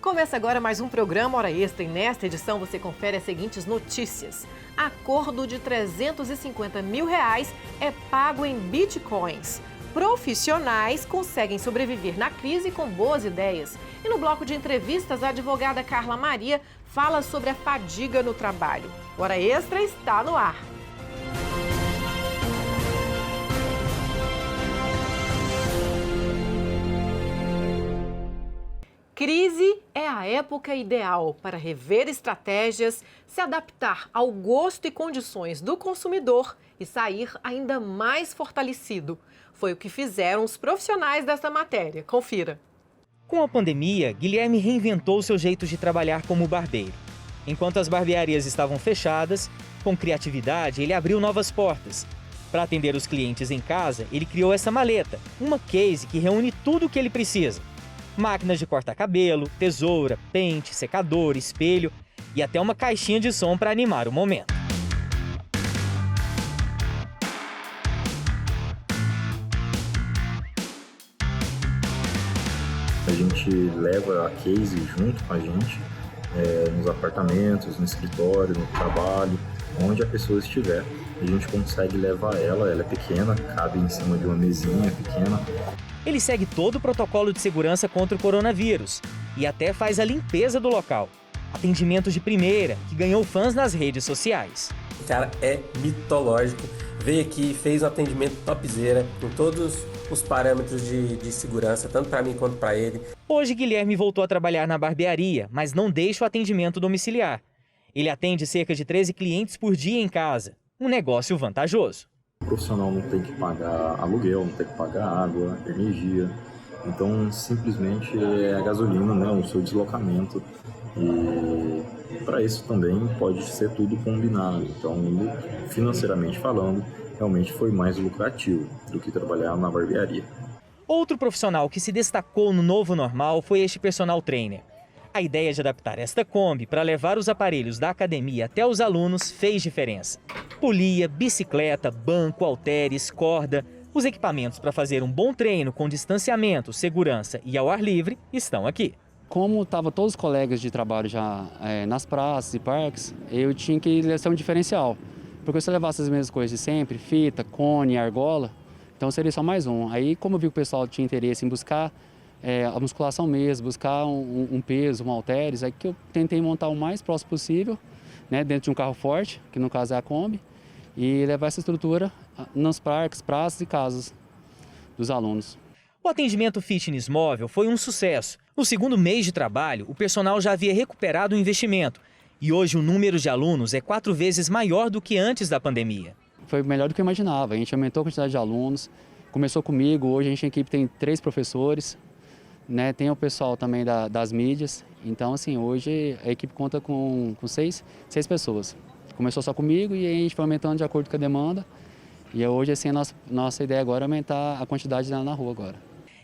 Começa agora mais um programa Hora Extra e nesta edição você confere as seguintes notícias. Acordo de R$350 mil é pago em bitcoins. Profissionais conseguem sobreviver na crise com boas ideias. E no bloco de entrevistas, a advogada Carla Maria fala sobre a fadiga no trabalho. Hora Extra está no ar. Crise é a época ideal para rever estratégias, se adaptar ao gosto e condições do consumidor e sair ainda mais fortalecido. Foi o que fizeram os profissionais desta matéria. Confira. Com a pandemia, Guilherme reinventou seu jeito de trabalhar como barbeiro. Enquanto as barbearias estavam fechadas, com criatividade, ele abriu novas portas. Para atender os clientes em casa, ele criou essa maleta, uma case que reúne tudo o que ele precisa. Máquinas de cortar cabelo, tesoura, pente, secador, espelho e até uma caixinha de som para animar o momento. A gente leva a case junto com a gente, nos apartamentos, no escritório, no trabalho, onde a pessoa estiver. A gente consegue levar ela é pequena, cabe em cima de uma mesinha pequena. Ele segue todo o protocolo de segurança contra o coronavírus e até faz a limpeza do local. Atendimento de primeira, que ganhou fãs nas redes sociais. O cara é mitológico, veio aqui, fez um atendimento topzera, com todos os parâmetros de segurança, tanto para mim quanto para ele. Hoje, Guilherme voltou a trabalhar na barbearia, mas não deixa o atendimento domiciliar. Ele atende cerca de 13 clientes por dia em casa, um negócio vantajoso. O profissional não tem que pagar aluguel, não tem que pagar água, energia. Então, simplesmente é a gasolina, né, o seu deslocamento. E para isso também pode ser tudo combinado. Então, financeiramente falando, realmente foi mais lucrativo do que trabalhar na barbearia. Outro profissional que se destacou no novo normal foi este personal trainer. A ideia de adaptar esta Kombi para levar os aparelhos da academia até os alunos fez diferença. Polia, bicicleta, banco, halteres, corda. Os equipamentos para fazer um bom treino com distanciamento, segurança e ao ar livre estão aqui. Como estavam todos os colegas de trabalho já nas praças e parques, eu tinha que ser um diferencial. Porque se eu levasse as mesmas coisas de sempre, fita, cone, argola, então seria só mais um. Aí, como eu vi que o pessoal tinha interesse em buscar a musculação mesmo, buscar um peso, um halteres, aí que eu tentei montar o mais próximo possível, né, dentro de um carro forte, que no caso é a Kombi, e levar essa estrutura nos parques, praças e casas dos alunos. O atendimento fitness móvel foi um sucesso. No segundo mês de trabalho, o personal já havia recuperado o investimento e hoje o número de alunos é 4 vezes maior do que antes da pandemia. Foi melhor do que eu imaginava, a gente aumentou a quantidade de alunos, começou comigo, hoje a equipe tem 3 professores, né, tem o pessoal também das mídias, então assim, hoje a equipe conta com 6 pessoas. Começou só comigo e a gente foi aumentando de acordo com a demanda e hoje assim, a nossa ideia agora é aumentar a quantidade na rua agora.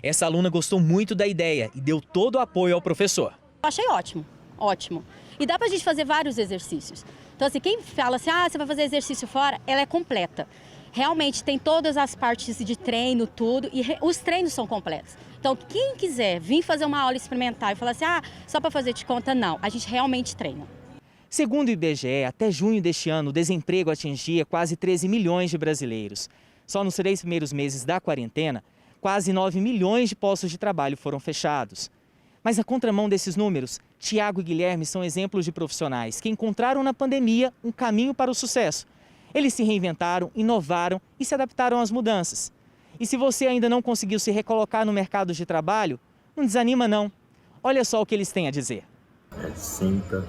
Essa aluna gostou muito da ideia e deu todo o apoio ao professor. Eu achei ótimo, ótimo. E dá pra gente fazer vários exercícios. Então assim, quem fala assim, você vai fazer exercício fora, ela é completa. Realmente tem todas as partes de treino, tudo, e os treinos são completos. Então, quem quiser vir fazer uma aula experimental e falar assim, só para fazer de conta, não. A gente realmente treina. Segundo o IBGE, até junho deste ano, o desemprego atingia quase 13 milhões de brasileiros. Só nos 3 primeiros meses da quarentena, quase 9 milhões de postos de trabalho foram fechados. Mas na contramão desses números, Tiago e Guilherme são exemplos de profissionais que encontraram na pandemia um caminho para o sucesso. Eles se reinventaram, inovaram e se adaptaram às mudanças. E se você ainda não conseguiu se recolocar no mercado de trabalho, não desanima não. Olha só o que eles têm a dizer. Senta,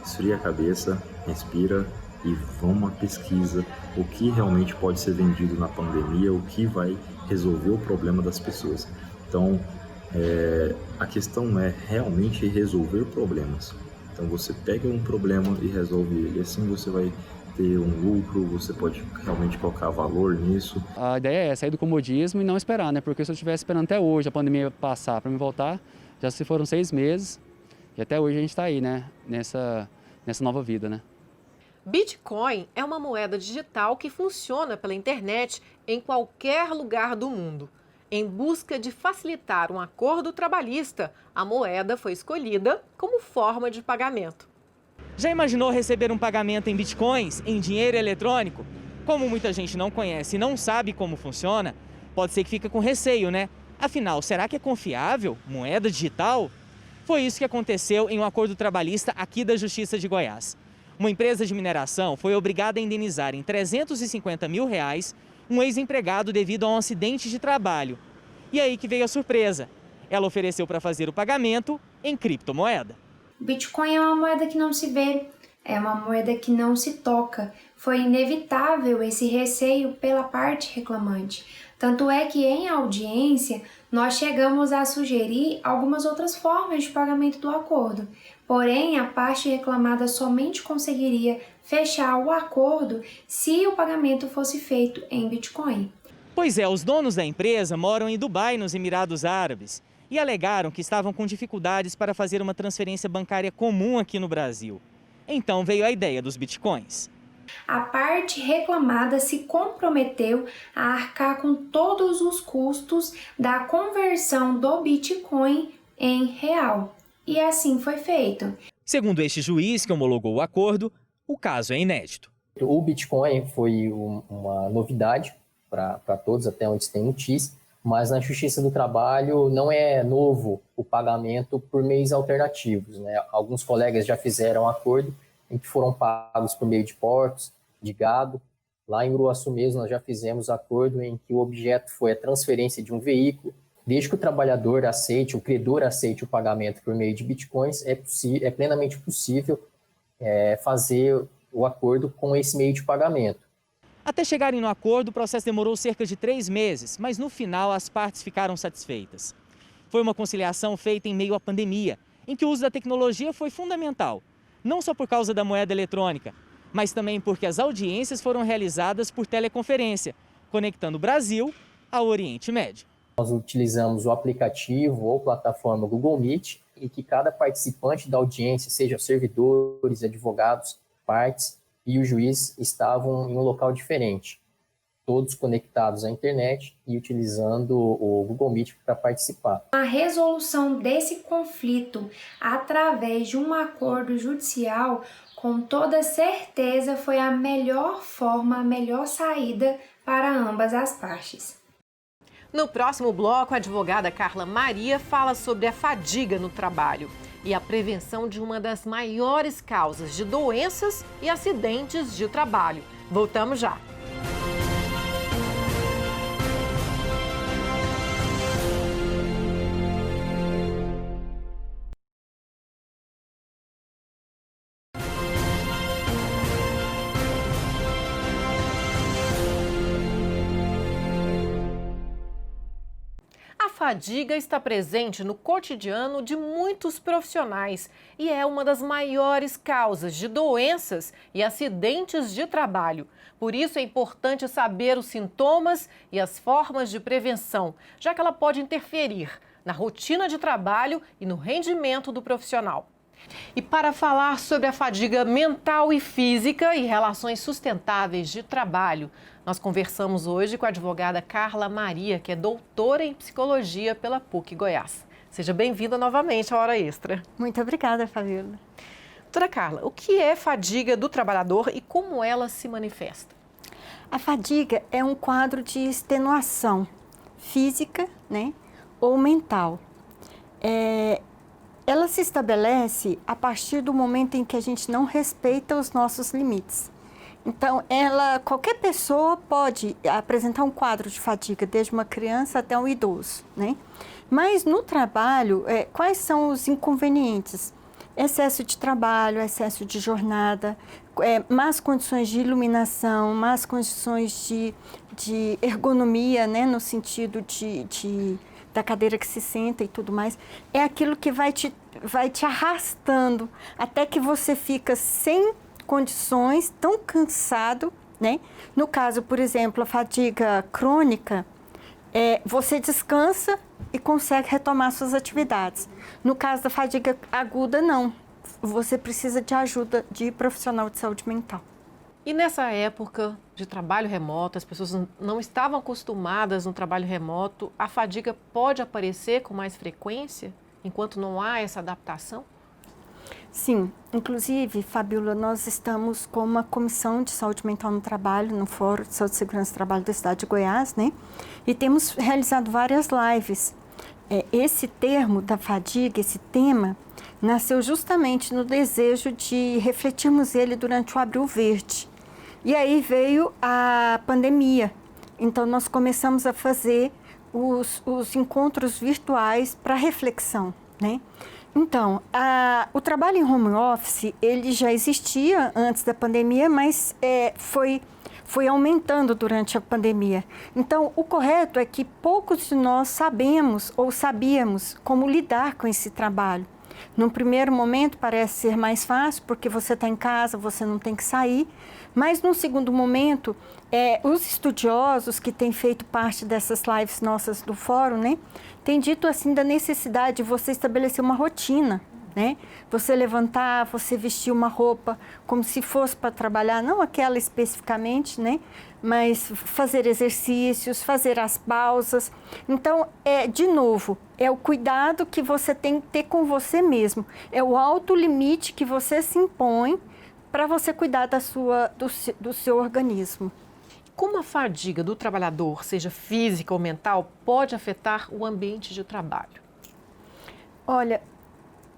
esfria a cabeça, respira e vamos à pesquisa. O que realmente pode ser vendido na pandemia, o que vai resolver o problema das pessoas. Então, a questão é realmente resolver problemas. Então você pega um problema e resolve ele, assim você vai ter um lucro, você pode realmente colocar valor nisso. A ideia é sair do comodismo e não esperar, né? Porque se eu estivesse esperando até hoje a pandemia passar para me voltar, já se foram 6 meses e até hoje a gente está aí, né? Nessa nova vida, né? Bitcoin é uma moeda digital que funciona pela internet em qualquer lugar do mundo. Em busca de facilitar um acordo trabalhista, a moeda foi escolhida como forma de pagamento. Já imaginou receber um pagamento em bitcoins, em dinheiro eletrônico? Como muita gente não conhece e não sabe como funciona, pode ser que fique com receio, né? Afinal, será que é confiável? Moeda digital? Foi isso que aconteceu em um acordo trabalhista aqui da Justiça de Goiás. Uma empresa de mineração foi obrigada a indenizar em R$350 mil um ex-empregado devido a um acidente de trabalho. E aí que veio a surpresa. Ela ofereceu para fazer o pagamento em criptomoeda. Bitcoin é uma moeda que não se vê, é uma moeda que não se toca. Foi inevitável esse receio pela parte reclamante. Tanto é que em audiência nós chegamos a sugerir algumas outras formas de pagamento do acordo. Porém, a parte reclamada somente conseguiria fechar o acordo se o pagamento fosse feito em Bitcoin. Pois é, os donos da empresa moram em Dubai, nos Emirados Árabes, e alegaram que estavam com dificuldades para fazer uma transferência bancária comum aqui no Brasil. Então veio a ideia dos bitcoins. A parte reclamada se comprometeu a arcar com todos os custos da conversão do Bitcoin em real. E assim foi feito. Segundo este juiz que homologou o acordo, o caso é inédito. O Bitcoin foi uma novidade para todos, até onde se tem notícia, mas na Justiça do Trabalho não é novo o pagamento por meios alternativos, né? Alguns colegas já fizeram acordo em que foram pagos por meio de porcos, de gado. Lá em Uruaçu mesmo nós já fizemos acordo em que o objeto foi a transferência de um veículo. Desde que o trabalhador aceite, o credor aceite o pagamento por meio de bitcoins, é plenamente possível fazer o acordo com esse meio de pagamento. Até chegarem no acordo, o processo demorou cerca de 3 meses, mas no final as partes ficaram satisfeitas. Foi uma conciliação feita em meio à pandemia, em que o uso da tecnologia foi fundamental, não só por causa da moeda eletrônica, mas também porque as audiências foram realizadas por teleconferência, conectando o Brasil ao Oriente Médio. Nós utilizamos o aplicativo ou plataforma Google Meet, em que cada participante da audiência, seja servidores, advogados, partes e o juiz, estavam em um local diferente, todos conectados à internet e utilizando o Google Meet para participar. A resolução desse conflito através de um acordo judicial, com toda certeza, foi a melhor forma, a melhor saída para ambas as partes. No próximo bloco, a advogada Carla Maria fala sobre a fadiga no trabalho e a prevenção de uma das maiores causas de doenças e acidentes de trabalho. Voltamos já. A fadiga está presente no cotidiano de muitos profissionais e é uma das maiores causas de doenças e acidentes de trabalho. Por isso é importante saber os sintomas e as formas de prevenção, já que ela pode interferir na rotina de trabalho e no rendimento do profissional. E para falar sobre a fadiga mental e física e relações sustentáveis de trabalho, nós conversamos hoje com a advogada Carla Maria, que é doutora em psicologia pela PUC Goiás. Seja bem-vinda novamente à Hora Extra. Muito obrigada, Fabíola. Doutora Carla, o que é fadiga do trabalhador e como ela se manifesta? A fadiga é um quadro de extenuação física, né, ou mental. Ela se estabelece a partir do momento em que a gente não respeita os nossos limites. Então, qualquer pessoa pode apresentar um quadro de fadiga, desde uma criança até um idoso, né? Mas no trabalho, quais são os inconvenientes? Excesso de trabalho, excesso de jornada, más condições de iluminação, más condições de ergonomia, né? No sentido da cadeira que se senta e tudo mais. É aquilo que vai te arrastando até que você fica sem condições, tão cansado, né? No caso, por exemplo, a fadiga crônica, você descansa e consegue retomar suas atividades. No caso da fadiga aguda, não. Você precisa de ajuda de profissional de saúde mental. E nessa época de trabalho remoto, as pessoas não estavam acostumadas no trabalho remoto, a fadiga pode aparecer com mais frequência, enquanto não há essa adaptação? Sim, inclusive, Fabíola, nós estamos com uma comissão de saúde mental no trabalho, no Fórum de Saúde e Segurança do Trabalho da cidade de Goiás, né? E temos realizado várias lives. Esse termo da fadiga, esse tema, nasceu justamente no desejo de refletirmos ele durante o Abril Verde. E aí veio a pandemia. Então, nós começamos a fazer os encontros virtuais para reflexão, né? Então, o trabalho em home office, ele já existia antes da pandemia, mas foi aumentando durante a pandemia. Então, o correto é que poucos de nós sabemos ou sabíamos como lidar com esse trabalho. Num primeiro momento parece ser mais fácil, porque você está em casa, você não tem que sair. Mas num segundo momento, os estudiosos que têm feito parte dessas lives nossas do fórum, né, têm dito assim da necessidade de você estabelecer uma rotina, né? Você levantar, você vestir uma roupa como se fosse para trabalhar, não aquela especificamente, né? Mas fazer exercícios, fazer as pausas. Então, de novo, é o cuidado que você tem que ter com você mesmo. É o autolimite que você se impõe para você cuidar do seu organismo. Como a fadiga do trabalhador, seja física ou mental, pode afetar o ambiente de trabalho? Olha,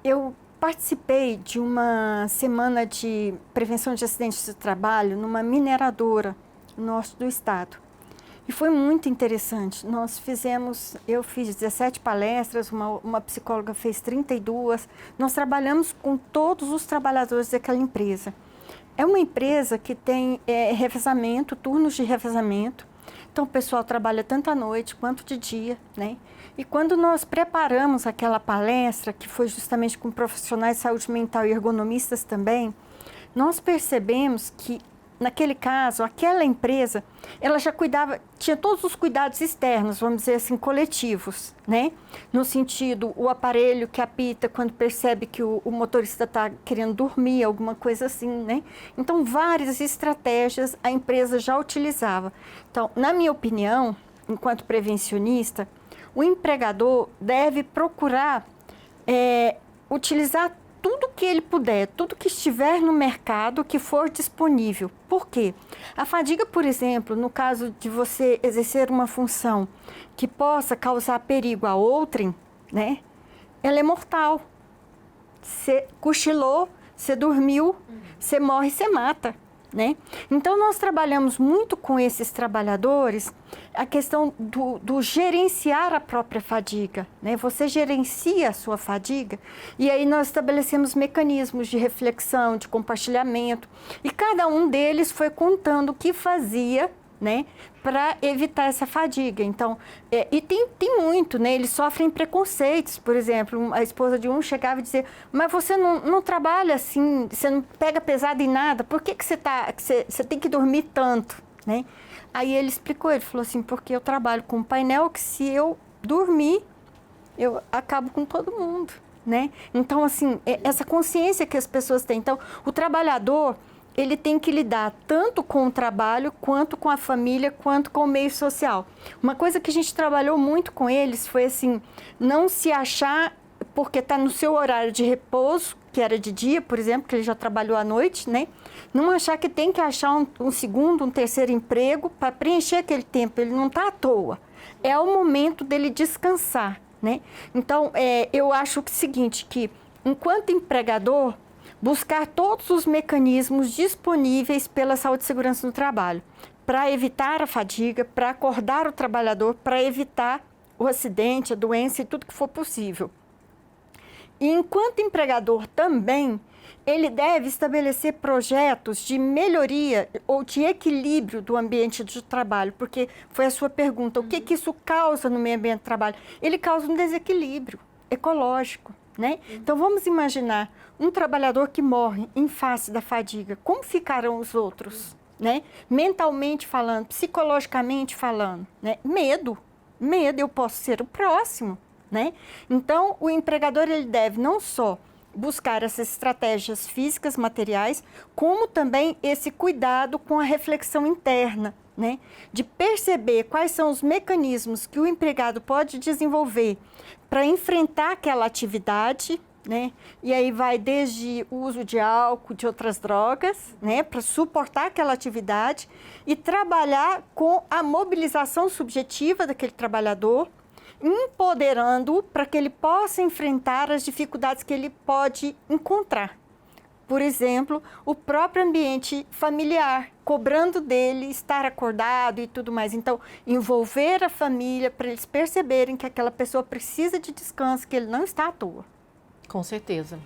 eu participei de uma semana de prevenção de acidentes de trabalho numa mineradora no norte do estado. E foi muito interessante. Eu fiz 17 palestras, uma psicóloga fez 32. Nós trabalhamos com todos os trabalhadores daquela empresa. É uma empresa que tem revezamento, turnos de revezamento. Então, o pessoal trabalha tanto à noite quanto de dia, né? E quando nós preparamos aquela palestra, que foi justamente com profissionais de saúde mental e ergonomistas também, nós percebemos que, naquele caso, aquela empresa, ela já tinha todos os cuidados externos, vamos dizer assim, coletivos, né? No sentido, o aparelho que apita quando percebe que o motorista está querendo dormir, alguma coisa assim, né? Então, várias estratégias a empresa já utilizava. Então, na minha opinião, enquanto prevencionista, o empregador deve procurar utilizar tudo que ele puder, tudo que estiver no mercado, que for disponível. Por quê? A fadiga, por exemplo, no caso de você exercer uma função que possa causar perigo a outrem, né? Ela é mortal. Você cochilou, você dormiu, você morre, você mata, né? Então, nós trabalhamos muito com esses trabalhadores a questão do gerenciar a própria fadiga, né? Você gerencia a sua fadiga e aí nós estabelecemos mecanismos de reflexão, de compartilhamento e cada um deles foi contando o que fazia, né, para evitar essa fadiga. Então, e tem muito, né? Eles sofrem preconceitos, por exemplo, a esposa de um chegava e dizia, mas você não trabalha assim, você não pega pesado em nada, por que você tem que dormir tanto, né? Aí ele explicou, ele falou assim, porque eu trabalho com um painel que se eu dormir, eu acabo com todo mundo, né? Então, assim, essa consciência que as pessoas têm. Então, o trabalhador, ele tem que lidar tanto com o trabalho, quanto com a família, quanto com o meio social. Uma coisa que a gente trabalhou muito com eles foi assim, não se achar, porque está no seu horário de repouso, que era de dia, por exemplo, que ele já trabalhou à noite, né? Não achar que tem que achar um segundo, um terceiro emprego para preencher aquele tempo. Ele não está à toa. É o momento dele descansar, né? Então, eu acho que é o seguinte, que enquanto empregador, buscar todos os mecanismos disponíveis pela saúde e segurança no trabalho, para evitar a fadiga, para acordar o trabalhador, para evitar o acidente, a doença e tudo que for possível. E enquanto empregador também, ele deve estabelecer projetos de melhoria ou de equilíbrio do ambiente de trabalho, porque foi a sua pergunta, o que isso causa no meio ambiente de trabalho? Ele causa um desequilíbrio ecológico, né? Então, vamos imaginar um trabalhador que morre em face da fadiga, como ficarão os outros, né? Mentalmente falando, psicologicamente falando, né? Medo, eu posso ser o próximo, né? Então, o empregador, ele deve não só buscar essas estratégias físicas, materiais, como também esse cuidado com a reflexão interna, né? De perceber quais são os mecanismos que o empregado pode desenvolver para enfrentar aquela atividade, né? E aí vai desde o uso de álcool, de outras drogas, né? Para suportar aquela atividade e trabalhar com a mobilização subjetiva daquele trabalhador, empoderando-o para que ele possa enfrentar as dificuldades que ele pode encontrar. Por exemplo, o próprio ambiente familiar, cobrando dele estar acordado e tudo mais. Então, envolver a família para eles perceberem que aquela pessoa precisa de descanso, que ele não está à toa. Com certeza.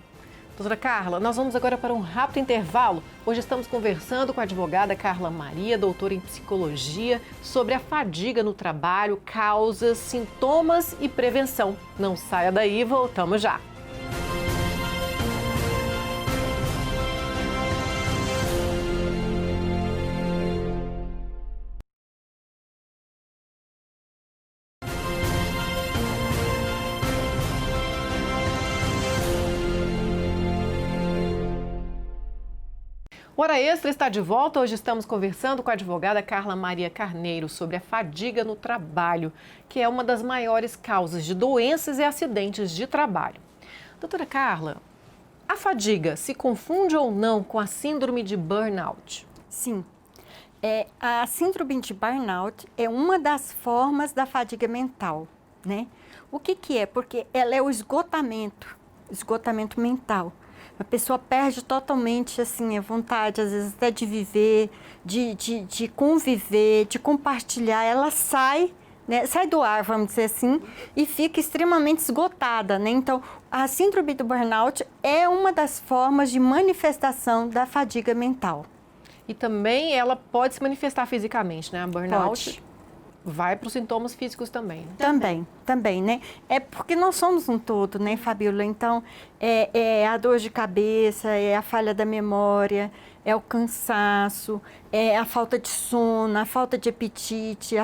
Doutora Carla, nós vamos agora para um rápido intervalo. Hoje estamos conversando com a advogada Carla Maria, doutora em psicologia, sobre a fadiga no trabalho, causas, sintomas e prevenção. Não saia daí, voltamos já. Hora Extra está de volta. Hoje estamos conversando com a advogada Carla Maria Carneiro sobre a fadiga no trabalho, que é uma das maiores causas de doenças e acidentes de trabalho. Doutora Carla, a fadiga se confunde ou não com a síndrome de burnout? Sim. A síndrome de burnout é uma das formas da fadiga mental, né? O que é? Porque ela é o esgotamento mental. A pessoa perde totalmente assim, a vontade, às vezes, até de viver, de conviver, de compartilhar. Ela sai, né, sai do ar, vamos dizer assim, e fica extremamente esgotada, né? Então, a síndrome do burnout é uma das formas de manifestação da fadiga mental. E também ela pode se manifestar fisicamente, né? A burnout Pode. Vai para os sintomas físicos também, né? Também, né? É porque nós somos um todo, né, Fabíola? Então, é a dor de cabeça, é a falha da memória, é o cansaço, é a falta de sono, a falta de apetite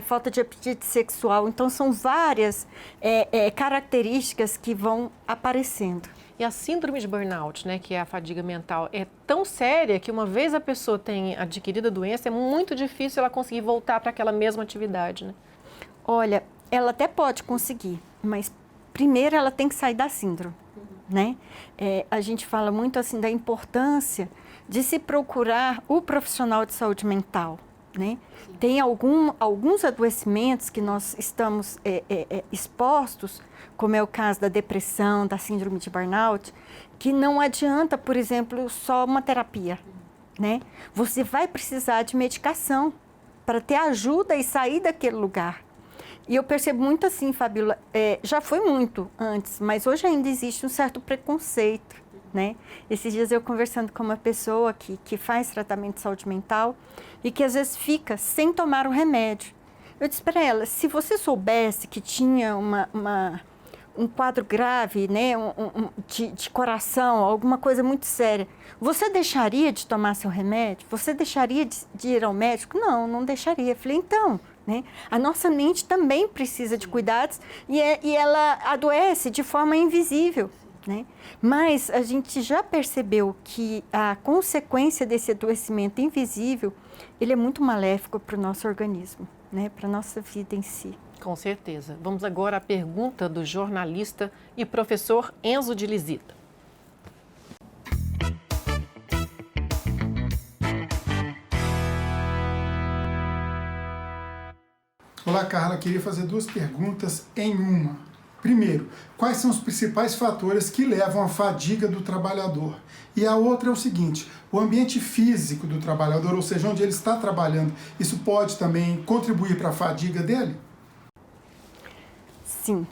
sexual. Então, são várias características que vão aparecendo. E a síndrome de burnout, né, que é a fadiga mental, é tão séria que uma vez a pessoa tem adquirido a doença, é muito difícil ela conseguir voltar para aquela mesma atividade, né? Olha, ela até pode conseguir, mas primeiro ela tem que sair da síndrome, né? A gente fala muito assim da importância de se procurar o profissional de saúde mental, né? Tem alguns adoecimentos que nós estamos expostos, como é o caso da depressão, da síndrome de burnout, que não adianta, por exemplo, só uma terapia, né? Você vai precisar de medicação para ter ajuda e sair daquele lugar. E eu percebo muito assim, Fabíola, já foi muito antes, mas hoje ainda existe um certo preconceito, né? Esses dias eu conversando com uma pessoa que faz tratamento de saúde mental e que às vezes fica sem tomar o remédio. Eu disse para ela, se você soubesse que tinha um quadro grave, né, de coração, alguma coisa muito séria, você deixaria de tomar seu remédio? Você deixaria de ir ao médico? Não deixaria. Eu falei, então, né, a nossa mente também precisa de cuidados e ela adoece de forma invisível, né? Mas a gente já percebeu que a consequência desse adoecimento invisível, ele é muito maléfico para o nosso organismo, né, para a nossa vida em si. Com certeza. Vamos agora à pergunta do jornalista e professor Enzo de Lisita. Olá, Carla. Queria fazer duas perguntas em uma. Primeiro, quais são os principais fatores que levam à fadiga do trabalhador? E a outra é o seguinte, o ambiente físico do trabalhador, ou seja, onde ele está trabalhando, isso pode também contribuir para a fadiga dele? Sim,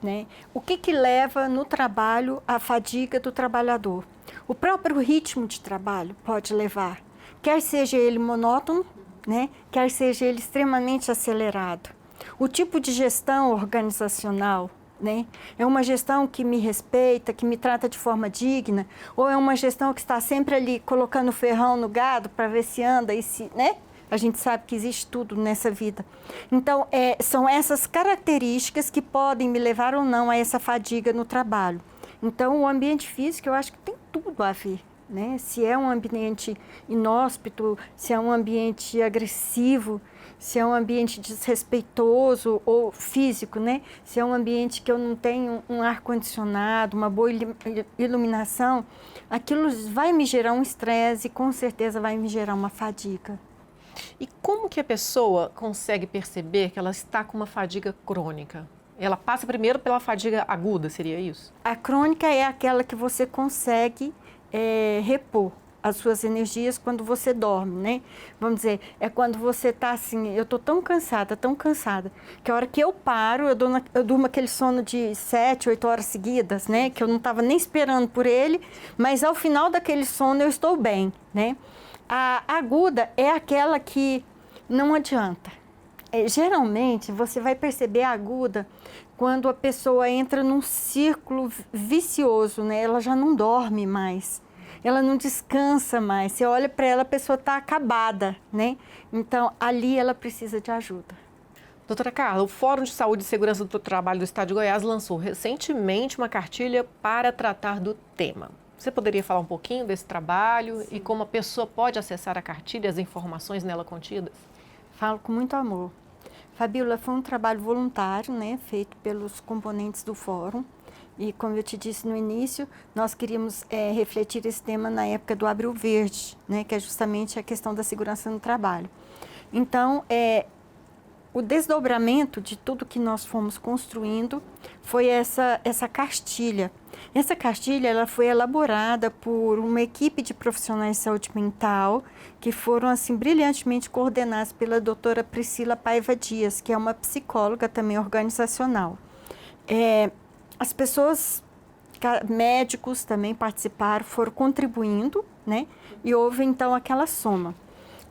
né? O que leva no trabalho à fadiga do trabalhador? O próprio ritmo de trabalho pode levar, quer seja ele monótono, né? Quer seja ele extremamente acelerado. O tipo de gestão organizacional, né? É uma gestão que me respeita, que me trata de forma digna, ou é uma gestão que está sempre ali colocando ferrão no gado para ver se anda e se, né? A gente sabe que existe tudo nessa vida. Então, são essas características que podem me levar ou não a essa fadiga no trabalho. Então, o ambiente físico, eu acho que tem tudo a ver, né? Se é um ambiente inóspito, se é um ambiente agressivo, se é um ambiente desrespeitoso ou físico, né? Se é um ambiente que eu não tenho um ar-condicionado, uma boa iluminação, aquilo vai me gerar um estresse e com certeza vai me gerar uma fadiga. E como que a pessoa consegue perceber que ela está com uma fadiga crônica? Ela passa primeiro pela fadiga aguda, seria isso? A crônica é aquela que você consegue repor as suas energias quando você dorme, né? Vamos dizer, é quando você está assim, eu estou tão cansada, que a hora que eu paro, eu durmo aquele sono de 7, 8 horas seguidas, né? Que eu não estava nem esperando por ele, mas ao final daquele sono eu estou bem, né? A aguda é aquela que não adianta. Geralmente, você vai perceber a aguda quando a pessoa entra num círculo vicioso, né? Ela já não dorme mais. Ela não descansa mais. Você olha para ela, a pessoa está acabada, né? Então, ali ela precisa de ajuda. Doutora Carla, o Fórum de Saúde e Segurança do Trabalho do Estado de Goiás lançou recentemente uma cartilha para tratar do tema. Você poderia falar um pouquinho desse trabalho e como a pessoa pode acessar a cartilha e as informações nela contidas? Falo com muito amor. Fabíola, foi um trabalho voluntário, né, feito pelos componentes do Fórum. E como eu te disse no início, nós queríamos refletir esse tema na época do Abril Verde, né, que é justamente a questão da segurança no trabalho. Então, o desdobramento de tudo que nós fomos construindo foi essa cartilha. Essa cartilha ela foi elaborada por uma equipe de profissionais de saúde mental que foram assim brilhantemente coordenados pela doutora Priscila Paiva Dias, que é uma psicóloga também organizacional. As pessoas, médicos também participaram, foram contribuindo, né? E houve então aquela soma.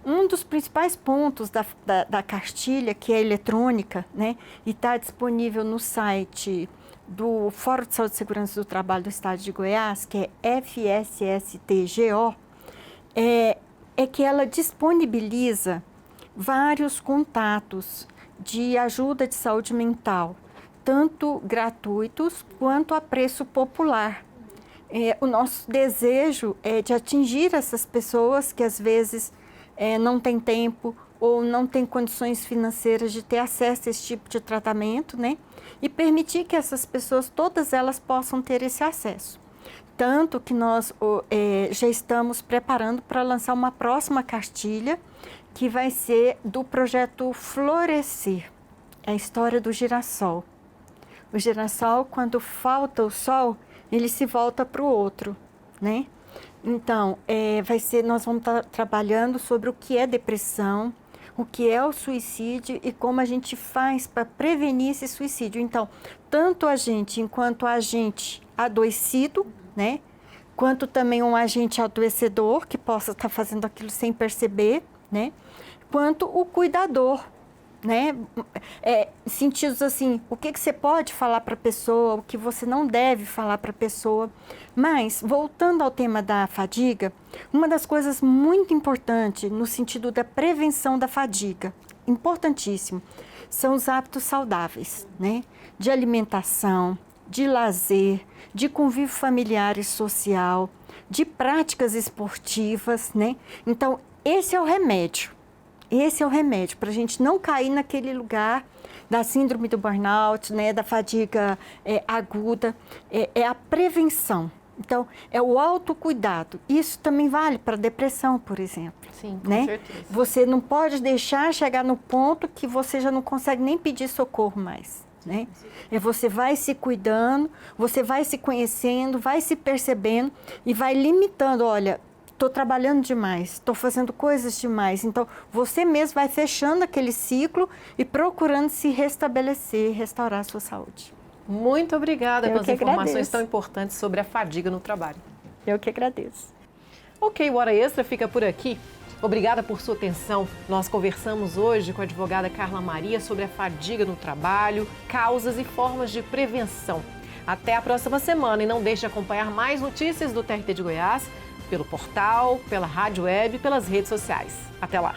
Um dos principais pontos da cartilha, que é eletrônica, né? E está disponível no site do Fórum de Saúde e Segurança do Trabalho do Estado de Goiás, que é FSSTGO, é que ela disponibiliza vários contatos de ajuda de saúde mental, tanto gratuitos quanto a preço popular. O nosso desejo é de atingir essas pessoas que às vezes não têm tempo ou não têm condições financeiras de ter acesso a esse tipo de tratamento, né? E permitir que essas pessoas, todas elas possam ter esse acesso. Tanto que nós já estamos preparando para lançar uma próxima cartilha, que vai ser do projeto Florescer, a história do girassol. O girassol, quando falta o sol, ele se volta para o outro, né? Então, nós vamos estar trabalhando sobre o que é depressão, o que é o suicídio e como a gente faz para prevenir esse suicídio. Então, tanto a gente, enquanto agente adoecido, né? Quanto também um agente adoecedor, que possa estar fazendo aquilo sem perceber, né? Quanto o cuidador, né? Sentidos assim, o que você pode falar para a pessoa, o que você não deve falar para a pessoa. Mas, voltando ao tema da fadiga, uma das coisas muito importantes no sentido da prevenção da fadiga, importantíssimo, são os hábitos saudáveis, né? De alimentação, de lazer, de convívio familiar e social, de práticas esportivas, né? Então, esse é o remédio. Esse é o remédio para a gente não cair naquele lugar da síndrome do burnout, né, da fadiga aguda. É a prevenção. Então, é o autocuidado. Isso também vale para a depressão, por exemplo. Sim, com né? certeza. Você não pode deixar chegar no ponto que você já não consegue nem pedir socorro mais. Né? Você vai se cuidando, você vai se conhecendo, vai se percebendo e vai limitando, olha, estou trabalhando demais, estou fazendo coisas demais. Então, você mesmo vai fechando aquele ciclo e procurando se restabelecer, restaurar a sua saúde. Muito obrigada pelas informações agradeço. tão importantes sobre a fadiga no trabalho. Eu que agradeço. Ok, o Hora Extra fica por aqui. Obrigada por sua atenção. Nós conversamos hoje com a advogada Carla Maria sobre a fadiga no trabalho, causas e formas de prevenção. Até a próxima semana e não deixe de acompanhar mais notícias do TRT de Goiás pelo portal, pela rádio web e pelas redes sociais. Até lá!